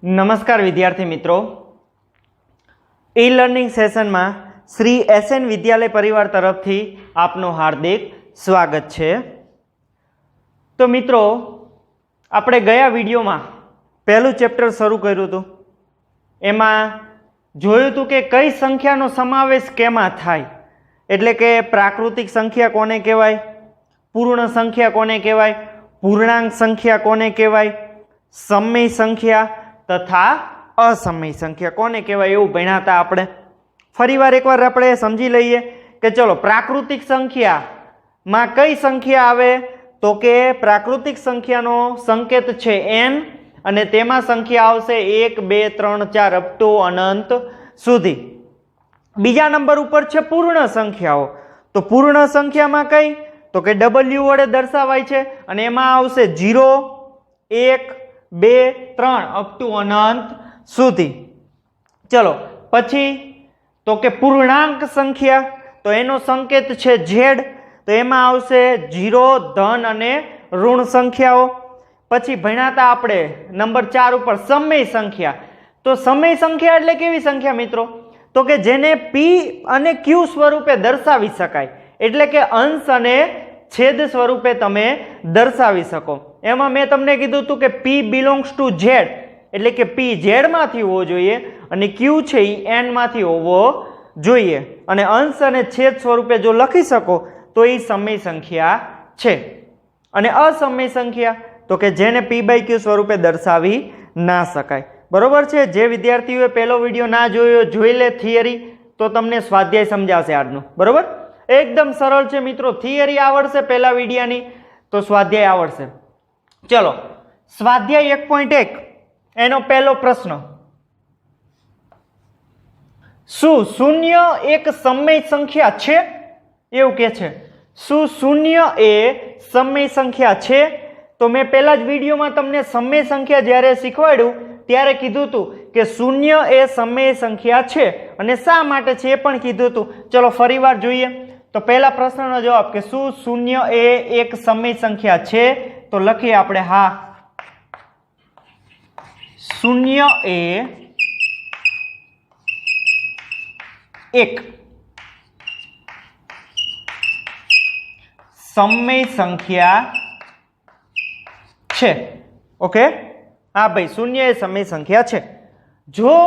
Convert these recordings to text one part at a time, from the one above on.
નમસ્કાર વિદ્યાર્થી મિત્રો, ઈ લર્નિંગ સેશનમાં શ્રી એસએન વિદ્યાલય પરિવાર તરફથી આપનું હાર્દિક સ્વાગત છે। તો મિત્રો, આપણે ગયા વિડીયોમાં પહેલું ચેપ્ટર શરૂ કર્યું હતું। એમાં જોયું હતું કે કઈ સંખ્યાનો સમાવેશ કેમાં થાય, એટલે કે પ્રાકૃતિક સંખ્યા કોને કહેવાય, પૂર્ણ સંખ્યા કોને કહેવાય, પૂર્ણાંક સંખ્યા કોને કહેવાય, સમય સંખ્યા તથા અસમય સંખ્યા કોને કહેવાય એવું ભણ્યા હતા આપણે। ફરીવાર એકવાર આપણે સમજી લઈએ કે ચલો પ્રાકૃતિક સંખ્યામાં કઈ સંખ્યા આવે, તો કે પ્રાકૃતિક સંખ્યાનો સંકેત છે n અને તેમાં સંખ્યા આવશે 1 2 3 4 અપ ટુ અનંત સુધી। બીજા નંબર ઉપર છે પૂર્ણ સંખ્યાઓ। તો પૂર્ણ સંખ્યામાં કઈ, તો કે w વડે દર્શાવાય છે અને એમાં આવશે 0 1 2 3 અપ ટુ અનંત સુધી। ચલો પછી તો કે પૂર્ણાંક સંખ્યા, તો એનો સંકેત છે z, તો એમાં આવશે 0 ધન અને ઋણ સંખ્યાઓ। પછી ભણ્યા હતા આપણે નંબર 4 ઉપર સમય સંખ્યા। તો સમય સંખ્યા એટલે કેવી સંખ્યા મિત્રો, તો કે જેને p અને q સ્વરૂપે દર્શાવી શકાય, એટલે કે અંશ અને છેદ સ્વરૂપે તમે દર્શાવી શકો। એમાં મેં તમને કીધું હતું કે p બિલોંગ્સ ટુ z, એટલે કે p z માંથી હોવો જોઈએ અને q છે એ n માંથી હોવો જોઈએ, અને અંશ અને છેદ સ્વરૂપે જો લખી શકો તો એ સમય સંખ્યા છે। અને અસમય સંખ્યા તો કે જેને p બાય q સ્વરૂપે દર્શાવી ના શકાય। બરોબર છે। જે વિદ્યાર્થીઓએ પહેલો વિડીયો ના જોયો જોઈ લે થિયરી, તો તમને સ્વાધ્યાય સમજાશે આજનું। બરોબર, એકદમ સરળ છે મિત્રો, થિયરી આવડશે પહેલા વિડીયાની તો સ્વાધ્યાય આવડશે। ચલો સ્વાધ્યાય 1.1 એનો પહેલો પ્રશ્ન, શું શૂન્ય એક સમય સંખ્યા છે, એવું કે છે। શું શૂન્ય એ સમય સંખ્યા છે? તો મેં પહેલા જ વિડીયોમાં તમને સમય સંખ્યા જ્યારે શીખવાડ્યું ત્યારે કીધું હતું કે શૂન્ય એ સમય સંખ્યા છે અને શા માટે છે એ પણ કીધું હતું। ચલો ફરીવાર જોઈએ। તો પહેલા પ્રશ્નનો જવાબ કે શું શૂન્ય એ એક સમય સંખ્યા છે, તો લખીએ આપણે હા, શૂન્ય એ એક સમય સંખ્યા છે। ઓકે, હા ભાઈ, શૂન્ય એ સમય સંખ્યા છે। જો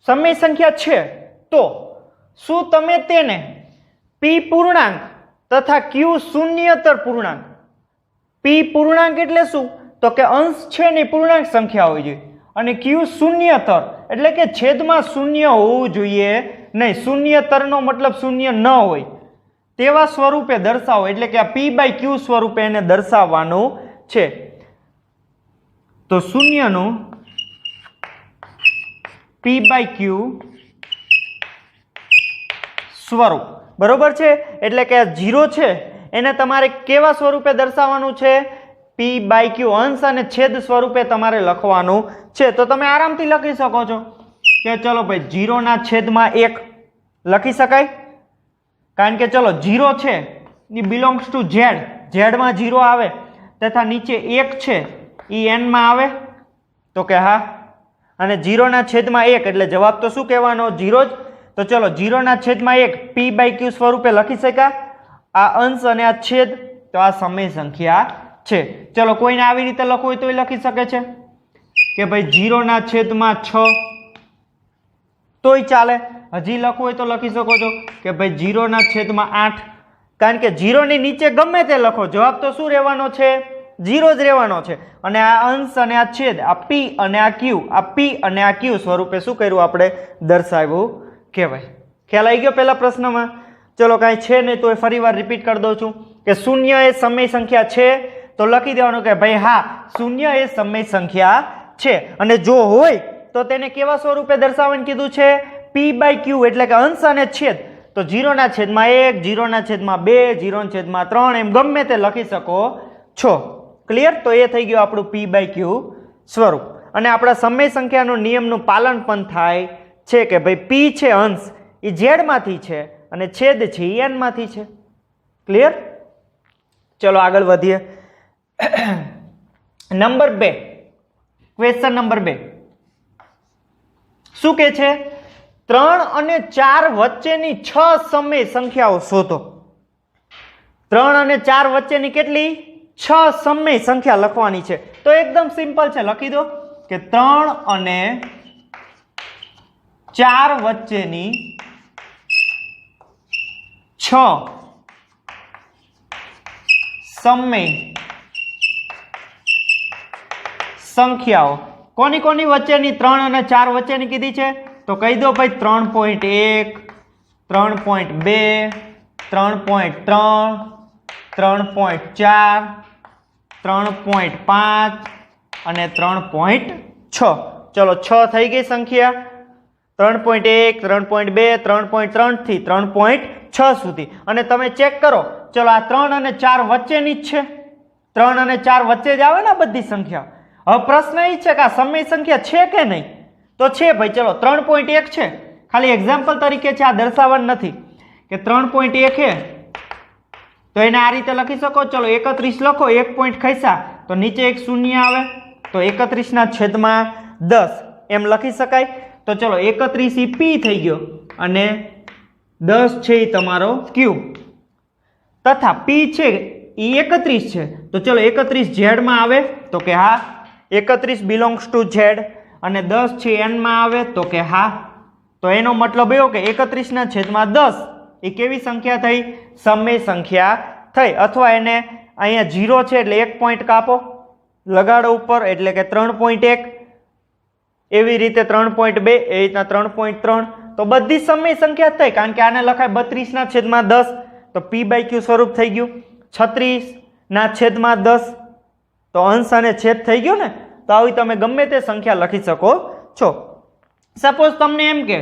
સમય સંખ્યા છે તો શું તમે તેને p પૂર્ણાંક તથા q શૂન્યતર પૂર્ણાંક, p પૂર્ણાંક એટલે શું, તો કે અંશ છે ને પૂર્ણાંક સંખ્યા હોવી જોઈએ, અને q શૂન્યતર એટલે કે છેદમાં શૂન્ય હોવું જોઈએ નહીં, શૂન્યતરનો મતલબ શૂન્ય ન હોય તેવા સ્વરૂપે દર્શાવો, એટલે કે આ p બાય q સ્વરૂપે એને દર્શાવવાનું છે। તો શૂન્યનું p બાય q સ્વરૂપ, બરોબર છે। એટલે કે 0 છે એને તમારે કેવા સ્વરૂપે દર્શાવવાનું છે, p બાય q અંશ અને છેદ સ્વરૂપે તમારે લખવાનું છે। તો તમે આરામથી લખી શકો છો કે ચલો ભાઈ 0 ના છેદમાં 1 લખી શકાય, કારણ કે ચલો 0 છે એ બિલોંગ્સ ટુ z, z માં 0 આવે, તથા નીચે 1 છે એ n માં આવે, તો કે હા, અને 0 ના છેદમાં 1 એટલે જવાબ તો શું કહેવાનો, 0 જ। તો ચલો 0 ના છેદમાં 1 p બાય q સ્વરૂપે લખી શકાય, આ અંશ અને આ છેદ, તો આ સમય સંખ્યા છે। ચલો કોઈને આવી રીતે લખવું હોય તો એ લખી શકે છે કે ભાઈ 0 ના છેદમાં 6 તોય ચાલે, હજી લખવું હોય તો લખી શકો છો કે ભાઈ 0 ના છેદમાં 8, કારણ કે 0 ની નીચે ગમે તે લખો, જવાબ તો શું રહેવાનો છે, 0 જ રહેવાનો છે। અને આ અંશ અને આ છેદ, આ p અને આ q, આ p અને આ q સ્વરૂપે શું કર્યું આપણે, દર્શાવ્યું કહેવાય। ખ્યાલ આવી ગયો પહેલા પ્રશ્નમાં? ચલો કાંઈ છે નહીં તો ફરી વાર રિપીટ કરી દઉં છું કે શૂન્ય એ સમય સંખ્યા છે, તો લખી દેવાનું કે ભાઈ હા, શૂન્ય એ સમય સંખ્યા છે, અને જો હોય તો તેને કેવા સ્વરૂપે દર્શાવવાનું કીધું છે, p બાય q એટલે કે અંશ અને છેદ, તો 0 ના છેદમાં 1, 0 ના છેદમાં 2, 0 ના છેદમાં 3 એમ ગમે તે લખી શકો છો। ક્લિયર? તો એ થઈ ગયું આપણું p બાય q સ્વરૂપ, અને આપણા સમય સંખ્યાનું નિયમનું પાલન પણ થાય છે કે ભાઈ p છે અંશ એ z માંથી છે અને છેદ છે એ n માંથી છે। ક્લિયર? ચલો આગળ વધીએ। નંબર 2, ક્વેશ્ચન નંબર 2 શું કહે છે? 3 અને 4 વચ્ચેની 6 સમય સંખ્યાઓ શોધો. 3 અને 4 વચ્ચેની કેટલી? 6 સમય સંખ્યા લખવાની છે. તો એકદમ સિમ્પલ છે, લખી દો કે 3 અને 4 વચ્ચેની 6 સમય સંખ્યાઓ. કોની કોની વચ્ચેની? 3 અને 4 વચ્ચેની કીધી છે તો કહી દો ભાઈ 3.1, 3.2, 3.3, 3.4, 3.5 અને 3.6. ચલો 6 થઈ ગઈ સંખ્યા. 3.1, 3.2, 3.3 થી 3.6 સુધી. અને તમે ચેક કરો, ચલો આ 3 અને 4 વચ્ચેની જ છે. 3 અને 4 વચ્ચે જ આવે ને બધી સંખ્યા. હવે પ્રશ્ન એ છે કે આ સમય સંખ્યા છે કે નહીં? તો છે ભાઈ. ચલો 3.1 છે, ખાલી એક્ઝામ્પલ તરીકે છે, આ દર્શાવવાનું નથી કે 3.1 છે તો એને આ રીતે લખી શકો. ચલો 31 લખો, 1 પોઈન્ટ ખસ્યા તો નીચે એક શૂન્ય આવે તો 31/10 એમ લખી શકાય. તો ચલો 31 ઈ પી થઈ ગયો અને 10 છે એ તમારો ક્યુ, તથા પી છે એ 31 છે. તો ચલો 31 ઝેડ માં આવે તો કે હા, 31 બિલોંગ્સ ટુ ઝેડ. અને 10 છે એન માં આવે તો કે હા. તો એનો મતલબ એવો કે 31/10 એ કેવી સંખ્યા થઈ? સમય સંખ્યા થઈ. અથવા એને અહીંયા 0 છે એટલે 1 પોઈન્ટ કાપો, લગાડો ઉપર એટલે કે 3.1. એવી રીતે 3.2, એ રીતના 3.3. તો બધી સમય સંખ્યા થઈ, કારણ કે આને લખાય 32/10 તો p/q સ્વરૂપ થઈ ગયું. 36/10 તો અંશ અને છેદ થઈ ગયો ને. તો આવી તમે ગમે તે સંખ્યા લખી શકો છો. સપોઝ તમને એમ કે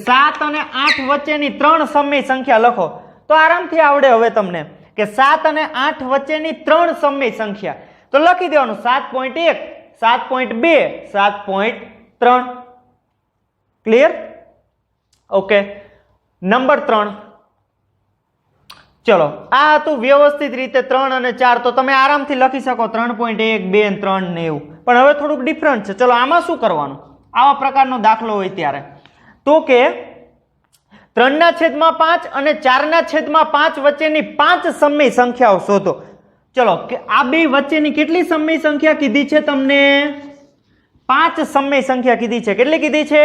7 અને 8 વચ્ચેની 3 સમય સંખ્યા લખો તો આરામથી આવડે હવે તમને કે 7 અને 8 વચ્ચેની 3 સમય સંખ્યા. તો લખી દેવાનું 7.1, 7.2, 7.3. ક્લિયર? ઓકે. નંબર 3. ચલો આ હતું વ્યવસ્થિત રીતે 3 અને 4. તો તમે આરામથી લખી શકો 3.1, 2 અને 3 ને એવું. પણ હવે થોડુંક ડિફરન્ટ છે. ચલો આમાં શું કરવાનું? આવા પ્રકારનો દાખલો હોય ત્યારે તો કે 3/5 અને 4/5 વચ્ચેની 5 સમય સંખ્યાઓ શોધો. ચલો કે આ બે વચ્ચેની કેટલી સમય સંખ્યા કીધી છે તમને? 5 સમય સંખ્યા કીધી છે. કેટલી કીધી છે?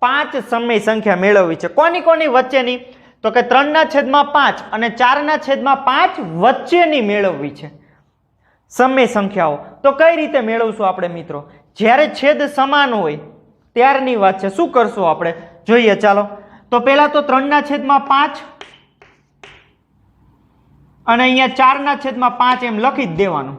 5 સમય સંખ્યા મેળવવી છે. કોની કોની વચ્ચેની? તો કે 3/5 અને 4/5 વચ્ચેની મેળવવી છે સમય સંખ્યાઓ. તો કઈ રીતે મેળવશું આપણે મિત્રો? જ્યારે છેદ સમાન હોય ત્યારની વાત છે. શું કરશું આપણે જોઈએ. ચાલો તો પહેલા તો 3/5 અને અહીંયા 4/5 એમ લખી જ દેવાનું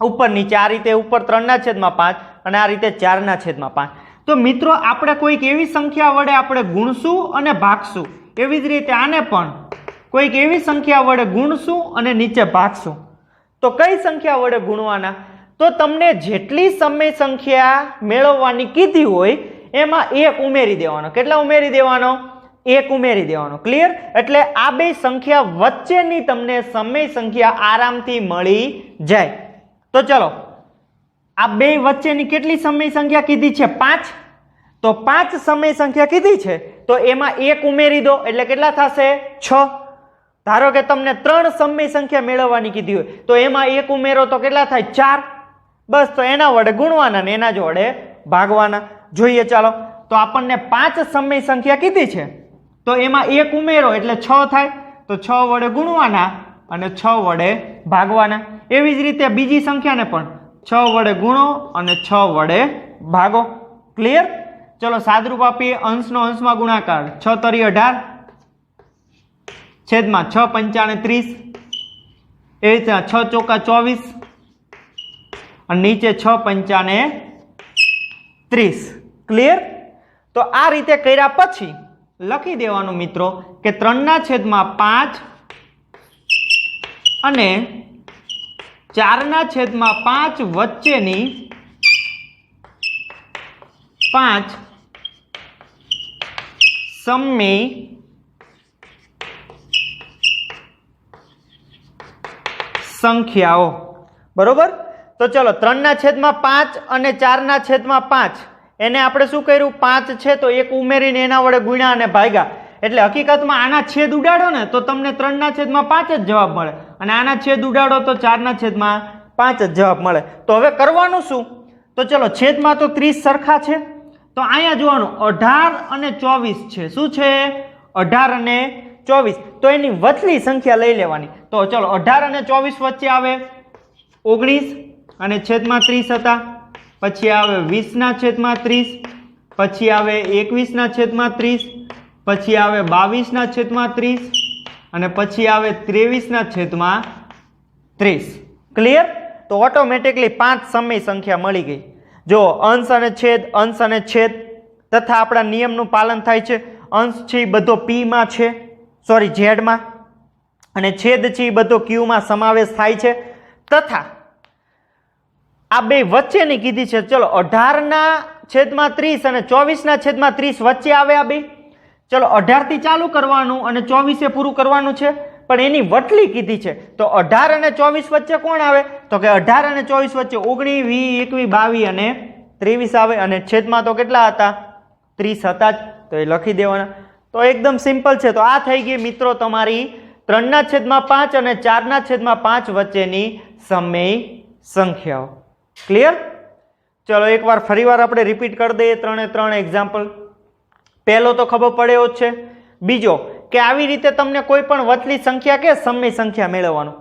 ઉપર નીચે. આ રીતે ઉપર 3/5 અને આ રીતે 4/5. તો મિત્રો આપણે કોઈક એવી સંખ્યા વડે આપણે ગુણશું અને ભાગશું. એવી જ રીતે આને પણ કોઈક એવી સંખ્યા વડે ગુણશું અને નીચે ભાગશું. તો કઈ સંખ્યા વડે ગુણવાના? તો તમને જેટલી સમય સંખ્યા મેળવવાની કીધી હોય એમાં 1 ઉમેરી દેવાનો. કેટલા ઉમેરી દેવાનો? 1 ઉમેરી દેવાનો. ક્લિયર? એટલે આ બે સંખ્યા વચ્ચેની તમને સમય સંખ્યા આરામથી મળી જાય. તો ચલો આ બે વચ્ચેની કેટલી સમય સંખ્યા કીધી છે? 5. તો 5 સમય સંખ્યા કીધી છે તો એમાં 1 ઉમેરી દો એટલે કેટલા થશે? 6. ધારો કે તમને 3 સમય સંખ્યા મેળવવાની કીધી હોય તો એમાં 1 ઉમેરો તો કેટલા થાય? 4. બસ તો એના વડે ગુણવાના ને એના જ વડે ભાગવાના. જોઈએ ચાલો તો આપણને 5 સમય સંખ્યા કીધી છે તો એમાં 1 ઉમેરો એટલે 6 થાય. તો 6 વડે ગુણવાના અને 6 વડે ભાગવાના. એવી જ રીતે બીજી સંખ્યાને પણ 6 વડે ગુણો અને 6 વડે ભાગો. ક્લિયર? ચલો સાદરૂપ આપીએ. અંશનો અંશમાં ગુણાકાર 6 તરી 18 છેદમાં 6 પંચાને 30. એ રીતે 6 ચોકા 24 અને નીચે 6 પંચાને 30. ક્લિયર? તો આ રીતે કર્યા પછી લખી દેવાનું મિત્રો કે 3/5 અને 4/5 વચ્ચેની 5 સમય સંખ્યાઓ. બરોબર? તો ચલો 3/5 અને 4/5 એને આપણે શું કર્યું 5 છે તો એક ઉમેરીને એના વડે ગુણ્યા અને ભાગ્યા એટલે હકીકતમાં આના છેદ ઉડાડો ને તો તમને 3/5 જ જવાબ મળે અને આના છેદ ઉડાડો તો 4/5 જ જવાબ મળે. તો હવે કરવાનું શું? તો ચલો છેદમાં તો 30 સરખા છે તો અહીંયા જોવાનું 18 અને 24 છે. શું છે? 18 અને 24. તો એની વચલી સંખ્યા લઈ લેવાની. તો ચલો 18 અને 24 વચ્ચે આવે 19 અને છેદમાં 30 હતા, પછી આવે 20/30, પછી આવે 21/30, પછી આવે 22/30 અને પછી આવે 23/30. ક્લિયર? તો ઓટોમેટિકલી 5 સમય સંખ્યા મળી ગઈ. જો અંશ અને છેદ તથા આપણા નિયમનું પાલન થાય છે. અંશ છે એ બધો p માં છે, સોરી z માં, અને છેદ છે એ બધો q માં સમાવેશ થાય છે. તથા આ બે વચ્ચેની કીધી છે. ચલો 18/30 અને 24/30 વચ્ચે આવે આ બે. ચલો 18 થી ચાલુ કરવાનું અને 24 એ પૂરું કરવાનું છે, પણ એની વટલી કીધી છે. તો 18 અને 24 વચ્ચે કોણ આવે? તો કે 18 અને 24 વચ્ચે 19, 20, 21, 22 અને 23 આવે અને છેદમાં તો કેટલા હતા? 30 હતા જ. તો એ લખી દેવાના. તો એકદમ સિમ્પલ છે. તો આ થઈ ગઈ મિત્રો તમારી 3/5 અને 4/5 વચ્ચેની સમય સંખ્યાઓ. ક્લિયર? ચલો એકવાર ફરીવાર આપણે રિપીટ કરી દઈએ 3 એક્ઝામ્પલ. પહેલો તો ખબર પડે જ છે. બીજો કે આવી રીતે તમને કોઈ પણ વચલી સંખ્યા કે સમય સંખ્યા મેળવવાનું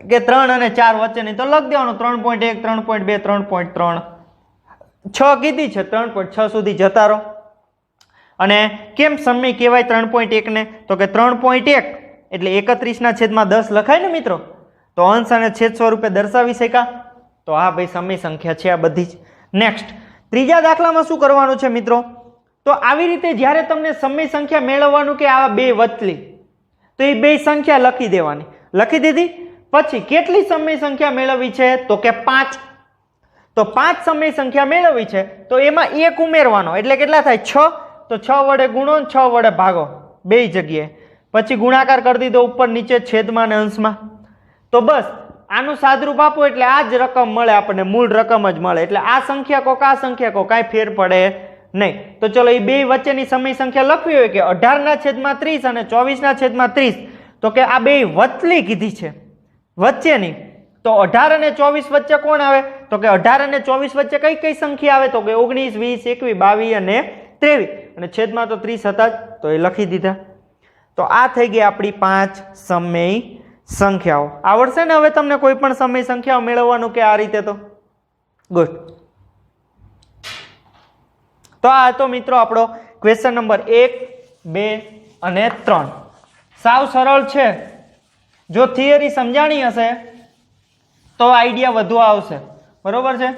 કે 3 અને 4 વચ્ચેની તો લખ દેવાનું 3.1, 3.2, 3.3. 6 કીધી છે 3.6 સુધી જતા રહો. અને કેમ સમય કહેવાય 3.1 ને? તો કે 3.1 એટલે 31/10 લખાય ને મિત્રો. તો અંશ અને છેદ સ્વરૂપે દર્શાવી શકાય. તો હા ભાઈ સમય સંખ્યા છે આ બધી જ. નેક્સ્ટ ત્રીજા દાખલામાં શું કરવાનું છે મિત્રો? તો આવી રીતે જ્યારે તમને સમય સંખ્યા મેળવવાનું કે આ બે વચલી, તો એ બે સંખ્યા લખી દેવાની. લખી દીધી પછી કેટલી સમય સંખ્યા મેળવવી છે? તો કે 5. તો 5 સમય સંખ્યા મેળવવી છે તો એમાં એક ઉમેરવાનો એટલે કેટલા થાય? 6. તો 6 વડે ગુણો, 6 વડે ભાગો બે જગ્યાએ, પછી ગુણાકાર કરી દીધો ઉપર નીચે છેદમાં અને અંશમાં. તો બસ આનું સાદરૂપ આપો એટલે આ જ રકમ મળે આપણને, મૂળ રકમ જ મળે. એટલે આ સંખ્યા કોક આ સંખ્યા કોક કાંઈ ફેર પડે નહીં. તો ચલો એ બે વચ્ચેની સમય સંખ્યા લખવી હોય કે 18/30 અને 24/30, તો કે આ બે વચલી કીધી છે વચ્ચેની. તો 18 અને 24 વચ્ચે કોણ આવે? તો કે 18 અને 24 વચ્ચે કઈ કઈ સંખ્યા આવે? તો કે 19, 20, 21, 22 અને 23 અને છેદમાં તો 30 હતા જ. તો એ લખી દીધા. તો આ થઈ ગઈ આપણી 5 સમય સંખ્યાઓ. આવડશે ને હવે તમને કોઈ પણ સમય સંખ્યાઓ મેળવવાનું કે આ રીતે? તો ગુડ. તો આ હતો મિત્રો આપણો ક્વેશ્ચન નંબર 1, 2 અને 3. સાવ સરળ છે. જો થિયરી સમજાણી હશે તો આઈડિયા વધુ આવશે. બરોબર છે?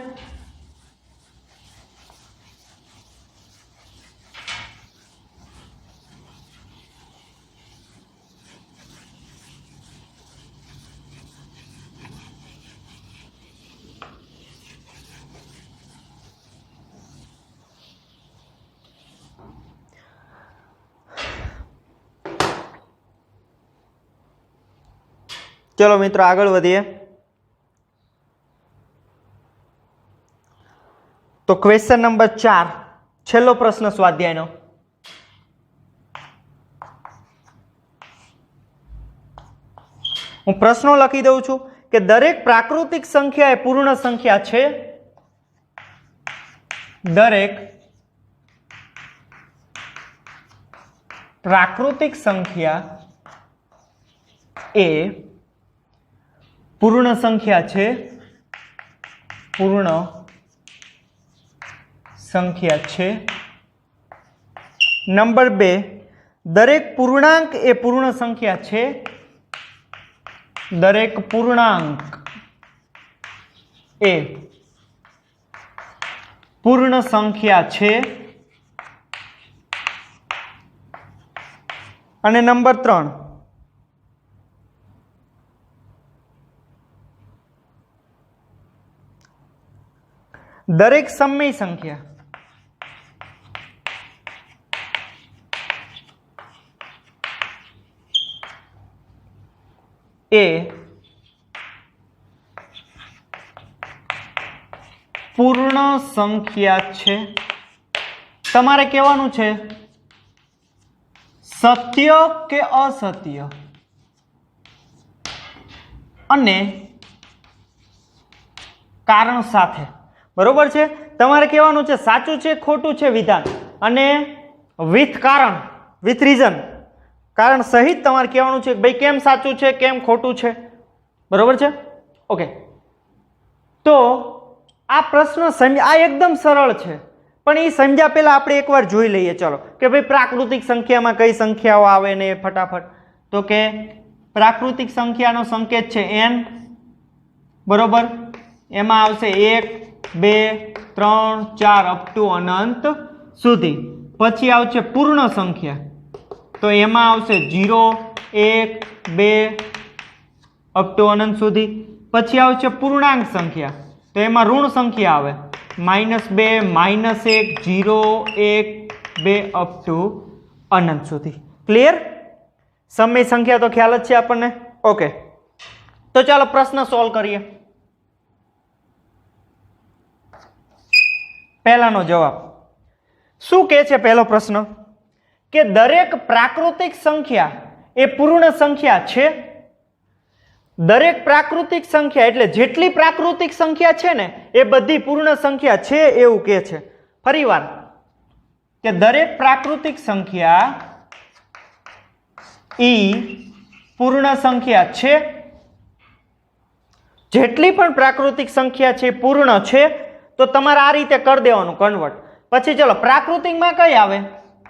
ચલો મિત્રો આગળ વધીએ. તો ક્વેશ્ચન નંબર 4, છેલ્લો પ્રશ્ન સ્વાધ્યાયનો. હું પ્રશ્નો લખી દઉં છું કે દરેક પ્રાકૃતિક સંખ્યા એ પૂર્ણ સંખ્યા છે. દરેક પ્રાકૃતિક સંખ્યા એ પૂર્ણ સંખ્યા છે. પૂર્ણ સંખ્યા છે. નંબર 2, દરેક પૂર્ણાંક એ પૂર્ણ સંખ્યા છે. દરેક પૂર્ણાંક એ પૂર્ણ સંખ્યા છે. અને નંબર 3, દરેક સમય સંખ્યા એ પૂર્ણ સંખ્યા છે. તમારે કહેવાનું છે સત્ય કે અસત્ય, અને કારણ સાથે. બરોબર છે? તમારે કહેવાનું છે સાચું છે ખોટું છે વિધાન, અને વિથ કારણ, વિથ રીઝન, કારણ સહિત તમારે કહેવાનું છે કે ભાઈ કેમ સાચું છે કેમ ખોટું છે. બરોબર છે? ઓકે. તો આ પ્રશ્ન આ એકદમ સરળ છે, પણ એ સમજ્યા પહેલા આપણે એકવાર જોઈ લઈએ. ચલો કે ભાઈ પ્રાકૃતિક સંખ્યામાં કઈ સંખ્યાઓ આવે ને ફટાફટ. તો કે પ્રાકૃતિક સંખ્યાનો સંકેત છે n. બરોબર? એમાં આવશે 1 2 3 4 અપ ટુ અનંત સુધી. પછી આવશે પૂર્ણ સંખ્યા, તો એમાં આવશે 0 1 2 અપ ટુ અનંત સુધી. પછી આવશે પૂર્ણાંક સંખ્યા, તો એમાં ઋણ સંખ્યા આવે -2 -1 0 1 2 અપ ટુ અનંત સુધી. ક્લિયર? સમય સંખ્યા તો ખ્યાલ જ છે આપણને. ઓકે, તો ચાલો પ્રશ્ન સોલ્વ કરીએ. પહેલાનો જવાબ શું કહે છે? પહેલો પ્રશ્ન કે દરેક પ્રાકૃતિક સંખ્યા એ પૂર્ણ સંખ્યા છે. દરેક પ્રાકૃતિક સંખ્યા એટલે જેટલી પ્રાકૃતિક સંખ્યા છે ને એ બધી પૂર્ણ સંખ્યા છે એવું કહે છે. ફરીવાર કે દરેક પ્રાકૃતિક સંખ્યા ઈ પૂર્ણ સંખ્યા છે. જેટલી પણ પ્રાકૃતિક સંખ્યા છે પૂર્ણ છે. તો તમારે આ રીતે કરી દેવાનું કન્વર્ટ. પછી ચલો પ્રાકૃતિકમાં કઈ આવે?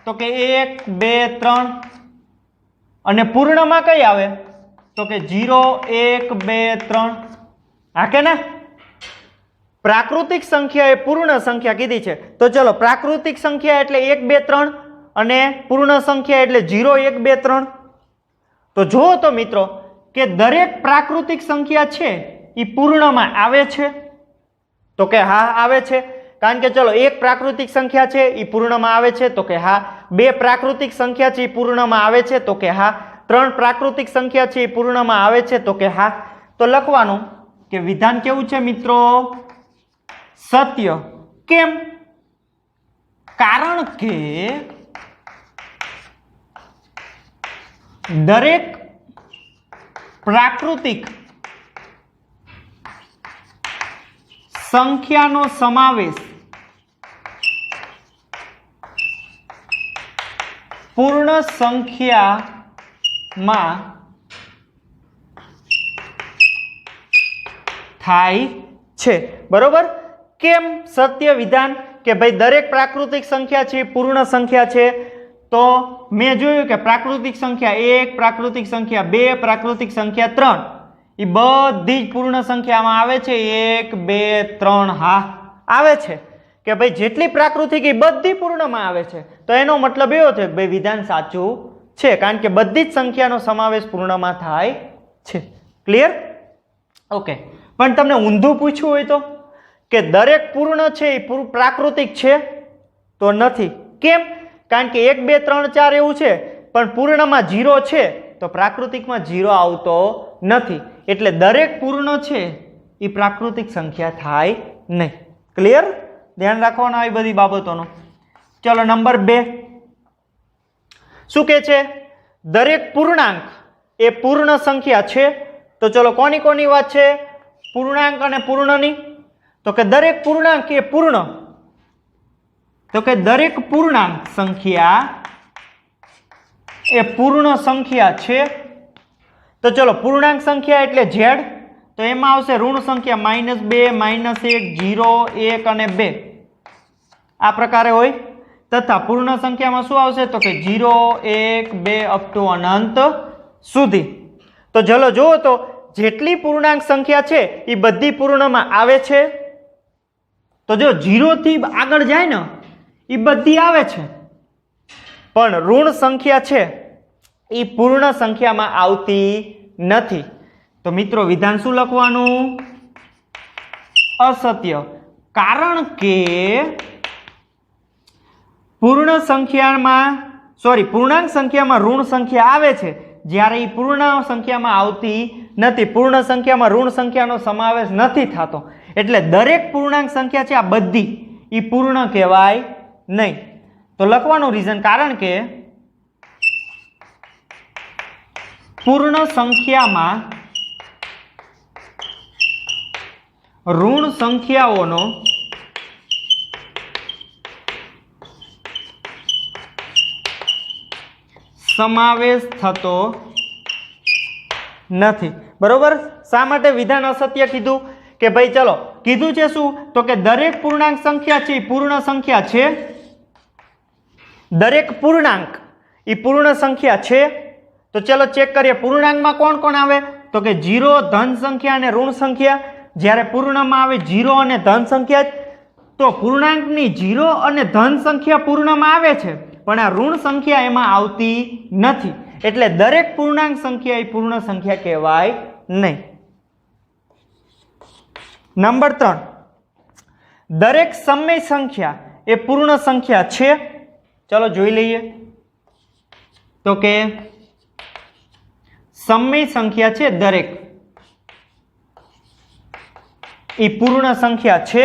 તો કે 1 2 3. અને પૂર્ણમાં કઈ આવે? તો કે 0 1 2 3. હા કે ના? પ્રાકૃતિક સંખ્યા એ પૂર્ણ સંખ્યા કીધી છે. તો ચલો પ્રાકૃતિક સંખ્યા એટલે 1 2 3 અને પૂર્ણ સંખ્યા એટલે 0 1 2 3. તો જુઓ તો મિત્રો કે દરેક પ્રાકૃતિક સંખ્યા છે એ પૂર્ણમાં આવે છે. તો કે હા આવે છે. કારણ કે ચલો એક પ્રાકૃતિક સંખ્યા છે એ પૂર્ણમાં આવે છે. તો કે હા. બે પ્રાકૃતિક સંખ્યા છે એ પૂર્ણમાં આવે છે. તો કે હા. ત્રણ પ્રાકૃતિક સંખ્યા છે એ પૂર્ણમાં આવે છે. તો કે હા. તો લખવાનું કે વિધાન કેવું છે મિત્રો? સત્ય. કેમ? કારણ કે દરેક પ્રાકૃતિક સંખ્યાનો સમાવેશ પૂર્ણ સંખ્યામાં થાય છે. બરોબર? કેમ સત્ય વિધાન? કે ભાઈ દરેક પ્રાકૃતિક સંખ્યા છે પૂર્ણ સંખ્યા છે. તો મેં જોયું કે પ્રાકૃતિક સંખ્યા 1, પ્રાકૃતિક સંખ્યા 2, પ્રાકૃતિક સંખ્યા 3 એ બધી જ પૂર્ણ સંખ્યામાં આવે છે. 1 2 3 હા આવે છે. કે ભાઈ જેટલી પ્રાકૃતિક એ બધી પૂર્ણમાં આવે છે. તો એનો મતલબ એવો થયો કે ભાઈ વિધાન સાચું છે, કારણ કે બધી જ સંખ્યાનો સમાવેશ પૂર્ણમાં થાય છે. ક્લિયર? ઓકે. પણ તમને ઊંધું પૂછ્યું હોય તો કે દરેક પૂર્ણ છે એ પ્રાકૃતિક છે? તો નથી. કેમ? કારણ કે 1 2 3 4 એવું છે, પણ પૂર્ણમાં 0 છે તો પ્રાકૃતિકમાં 0 આવતો નથી. એટલે દરેક પૂર્ણ છે એ પ્રાકૃતિક સંખ્યા થાય નહીં. ક્લિયર? ધ્યાન રાખવાનું આવી બધી બાબતોનું. ચલો નંબર 2 શું કહે છે? દરેક પૂર્ણાંક એ પૂર્ણ સંખ્યા છે. તો ચલો કોની કોની વાત છે? પૂર્ણાંક અને પૂર્ણની. તો કે દરેક પૂર્ણાંક એ પૂર્ણ. તો કે દરેક પૂર્ણાંક સંખ્યા એ પૂર્ણ સંખ્યા છે. તો ચલો પૂર્ણાંક સંખ્યા એટલે z. તો એમાં આવશે ઋણ સંખ્યા -2 -1 0 1 અને 2 આ પ્રકારે હોય. તથા પૂર્ણ સંખ્યામાં શું આવશે? તો કે 0 1 2 અપ ટુ અનંત સુધી. તો ચલો જુઓ તો જેટલી પૂર્ણાંક સંખ્યા છે એ બધી પૂર્ણમાં આવે છે. તો જો 0 થી આગળ જાય ને એ બધી આવે છે, પણ ઋણ સંખ્યા છે એ પૂર્ણ સંખ્યામાં આવતી નથી. તો મિત્રો વિધાન શું લખવાનું? અસત્ય. કારણ કે પૂર્ણાંક સંખ્યામાં ઋણ સંખ્યા આવે છે, જ્યારે એ પૂર્ણ સંખ્યામાં આવતી નથી. પૂર્ણ સંખ્યામાં ઋણ સંખ્યાનો સમાવેશ નથી થતો. એટલે દરેક પૂર્ણાંક સંખ્યા છે આ બધી એ પૂર્ણ કહેવાય નહીં. તો લખવાનું રીઝન, કારણ કે પૂર્ણ સંખ્યામાં ઋણ સંખ્યાઓનો સમાવેશ થતો નથી. બરોબર. શા માટે વિધાન અસત્ય કીધું? કે ભાઈ ચલો કીધું છે શું? તો કે દરેક પૂર્ણાંક સંખ્યા છે એ પૂર્ણ સંખ્યા છે. દરેક પૂર્ણાંક એ પૂર્ણ સંખ્યા છે. તો ચલો ચેક કરીએ પૂર્ણાંકમાં કોણ કોણ આવે? તો કે 0, ધન સંખ્યા અને ઋણ સંખ્યા. જ્યારે પૂર્ણમાં આવે 0 અને ધન સંખ્યા જ. તો પૂર્ણાંકની 0 અને ધન સંખ્યા પૂર્ણમાં આવે છે, પણ આ ઋણ સંખ્યા એમાં આવતી નથી. એટલે દરેક પૂર્ણાંક સંખ્યા એ પૂર્ણ સંખ્યા કહેવાય નહીં. નંબર 3, દરેક સમય સંખ્યા એ પૂર્ણ સંખ્યા છે. ચલો જોઈ લઈએ. તો કે સમય સંખ્યા છે દરેક એ પૂર્ણ સંખ્યા છે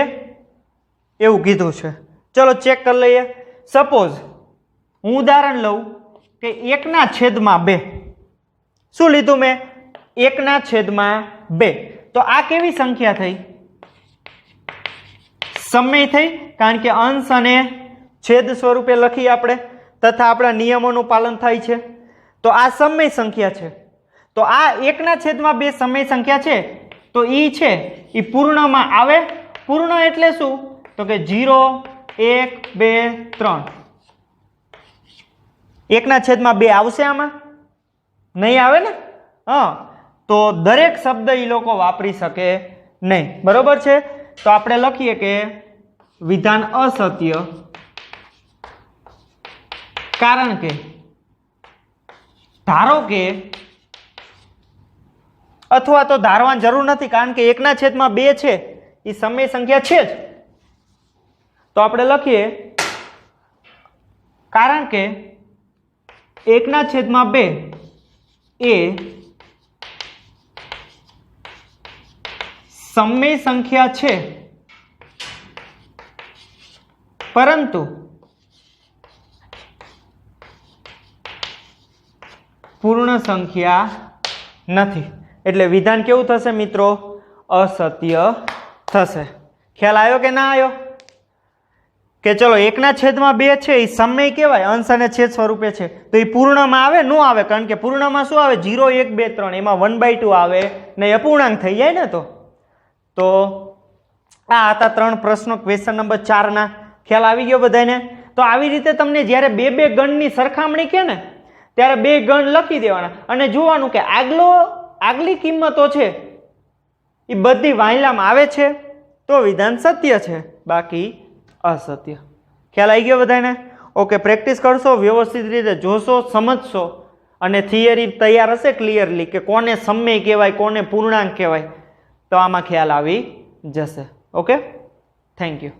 એવું કીધું છે. ચલો ચેક કરી લઈએ. સપોઝ હું ઉદાહરણ લઉં કે 1/2. શું લીધું મેં? 1/2. તો આ કેવી સંખ્યા થઈ? સમય થઈ, કારણ કે અંશ અને છેદ સ્વરૂપે લખી આપણે, તથા આપણા નિયમોનું પાલન થાય છે. તો આ સમય સંખ્યા છે. તો આ 1/2 સમય સંખ્યા છે. તો ઈ છે એ પૂર્ણમાં આવે. પૂર્ણ એટલે શું? તો કે 0, 1, 2, 3. 1/2 આવશે આમાં? નહીં આવે ને. તો દરેક શબ્દ એ લોકો વાપરી શકે નહીં. બરોબર છે. તો આપણે લખીએ કે વિધાન અસત્ય, કારણ કે ધારો કે, અથવા તો ધારવાની જરૂર નથી, કારણ કે 1/2 છે એ સમય સંખ્યા છે જ. તો આપણે લખીએ કારણ કે 1/2 એ સમય સંખ્યા છે, પરંતુ પૂર્ણ સંખ્યા નથી. એટલે વિધાન કેવું થશે મિત્રો? અસત્ય થશે. ખ્યાલ આવ્યો કે ના આવ્યો? કે ચલો 1/2 છે એ સમય કહેવાય, અંશ અને છેદ સ્વરૂપે છે. તો એ પૂર્ણમાં આવે? ન આવે, કારણ કે પૂર્ણમાં શું આવે? 0, 1, 2, 3. એમાં 1/2 આવે ને, અપૂર્ણાંક થઈ જાય ને. તો આ હતા 3 પ્રશ્નો ક્વેશ્ચન નંબર 4 ના. ખ્યાલ આવી ગયો બધાને? તો આવી રીતે તમને જ્યારે બે ગણની સરખામણી કે ને, ત્યારે 2 ગણ લખી દેવાના અને જોવાનું કે આગલી કિંમતો છે એ બધી વાયલામાં આવે છે તો વિધાન સત્ય છે, બાકી અસત્ય. ખ્યાલ આવી ગયો બધાને? ઓકે, પ્રેક્ટિસ કરશો, વ્યવસ્થિત રીતે જોશો, સમજશો, અને થિયરી તૈયાર હશે ક્લિયરલી કે કોને સમય કહેવાય, કોને પૂર્ણાંક કહેવાય, તો આમાં ખ્યાલ આવી જશે. Okay, thank you.